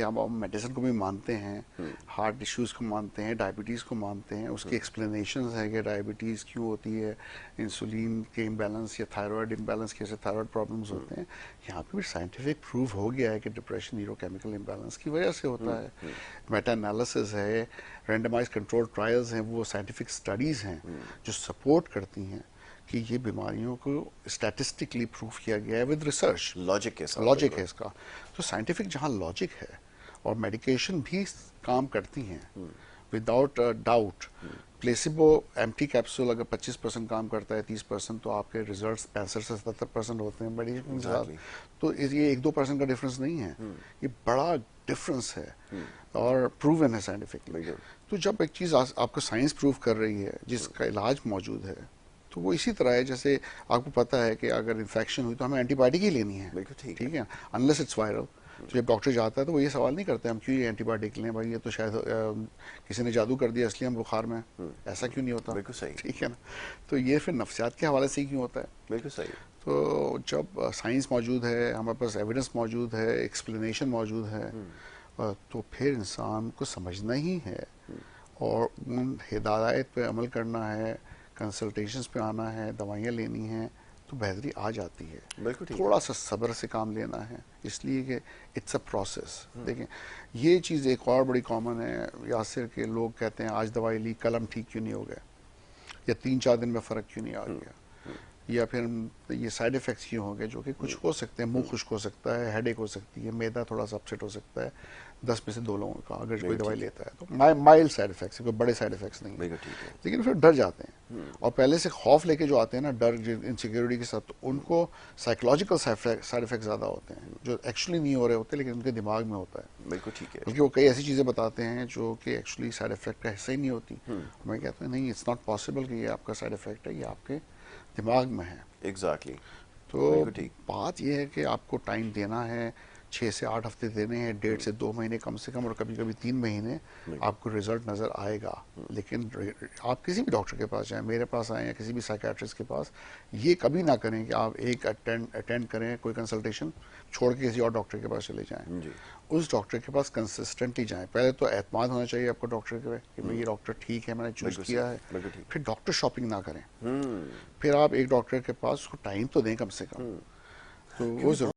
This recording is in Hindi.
हम मेडिसिन को भी मानते हैं, हार्ट इश्यूज को मानते हैं, डायबिटीज़ को मानते हैं, उसकी एक्सप्लेनेशन है कि डायबिटीज़ क्यों होती है, इंसुलिन के इम्बैलेंस या थायराइड इम्बैलेंस कैसे थायराइड प्रॉब्लम्स होते हैं। यहाँ पे भी साइंटिफिक प्रूफ हो गया है कि डिप्रेशन न्यूरोकेमिकल इम्बैलेंस की वजह से होता है। मेटा एनालिसिस है, रैंडमाइज कंट्रोल ट्रायल्स हैं, वो साइंटिफिक स्टडीज़ हैं जो सपोर्ट करती हैं कि ये बीमारियों को स्टैटिस्टिकली प्रूफ किया गया है विद रिसर्च। लॉजिक के साथ, लॉजिक है इसका। तो साइंटिफिक जहाँ लॉजिक है और मेडिकेशन भी काम करती हैं without doubt. Placebo empty capsule अगर 25% काम करता है, 30%, तो आपके रिजल्ट्स 65 से 70% होते हैं मेडिकेशन के साथ। तो ये 1-2% का डिफरेंस नहीं है, ये बड़ा डिफरेंस है और प्रूवन है साइंटिफिकली। तो जब एक चीज़ आपको साइंस प्रूव कर रही है, जिसका इलाज मौजूद है, तो वो इसी तरह है जैसे आपको पता है कि अगर इन्फेक्शन हुई तो हमें एंटीबायोटिक ही लेनी है, ठीक है, अनलेस इट्स वायरल। तो जब डॉक्टर जाता है तो वो ये सवाल नहीं करते हम क्यों ये एंटीबायोटिक लें, भाई ये तो शायद किसी ने जादू कर दिया इसलिए हम बुखार में, ऐसा क्यों नहीं होता। बिल्कुल सही, ठीक है ना। तो ये फिर नफ्सियात के हवाले से ही क्यों होता है। बिल्कुल सही। तो जब साइंस मौजूद है, हमारे पास एविडेंस मौजूद है, एक्सप्लेनेशन मौजूद है, तो फिर इंसान को समझना ही है और उन हिदायत पे अमल करना है, कंसल्टेशंस पे आना है, दवाइयाँ लेनी हैं, तो बेहतरी आ जाती है। बिल्कुल ठीक थोड़ा सा सब्र से काम लेना है, इसलिए कि इट्स अ प्रोसेस। देखें, ये चीज़ एक और बड़ी कॉमन है यासिर के, लोग कहते हैं आज दवाई ली कल हम ठीक क्यों नहीं हो गए, या 3-4 दिन में फ़र्क क्यों नहीं आ गया, या फिर ये साइड इफ़ेक्ट्स क्यों हो गए, जो कि कुछ हो सकते हैं। मुंह खुश्क हो सकता है, हेडेक हो सकती है, मैदा थोड़ा सा अपसेट हो सकता है, 10 में से 2 लोगों का अगर कोई दवाई लेता है तो माइल्ड साइड इफेक्ट्स, कोई बड़े साइड इफेक्ट्स नहीं है। लेकिन फिर डर जाते हैं और पहले से खौफ लेके जो आते हैं ना, डर इनसिक्योरिटी के साथ, तो उनको साइकोलॉजिकल साइड इफेक्ट ज़्यादा होते हैं जो एक्चुअली नहीं हो रहे होते लेकिन उनके दिमाग में होता है। बिल्कुल ठीक है। बल्कि वो कई ऐसी चीज़ें बताते हैं जो कि एक्चुअली साइड इफेक्ट का हिस्सा ही नहीं होती। मैं कहता हूँ नहीं, इट्स नॉट पॉसिबल कि ये आपका साइड इफेक्ट है, ये आपके दिमाग में है। एग्जैक्टली। तो बात यह है कि आपको टाइम देना है, 6 से 8 हफ्ते देने हैं, 1.5 से 2 महीने कम से कम, और कभी कभी 3 महीने आपको रिजल्ट नज़र आएगा। लेकिन आप किसी भी डॉक्टर के पास जाएं, मेरे पास आएँ या किसी भी साइकेट्रिस्ट के पास, ये कभी ना करें कि आप एक अटेंड करें कोई कंसल्टेशन, छोड़ के किसी और डॉक्टर के पास चले जाएं। उस डॉक्टर के पास कंसिस्टेंटली जाएं। पहले तो एतमाद होना चाहिए आपको डॉक्टर के कि भाई ये डॉक्टर ठीक है, मैंने चूज किया है। फिर डॉक्टर शॉपिंग ना करें, फिर आप एक डॉक्टर के पास उसको टाइम तो दें कम से कम। तो वो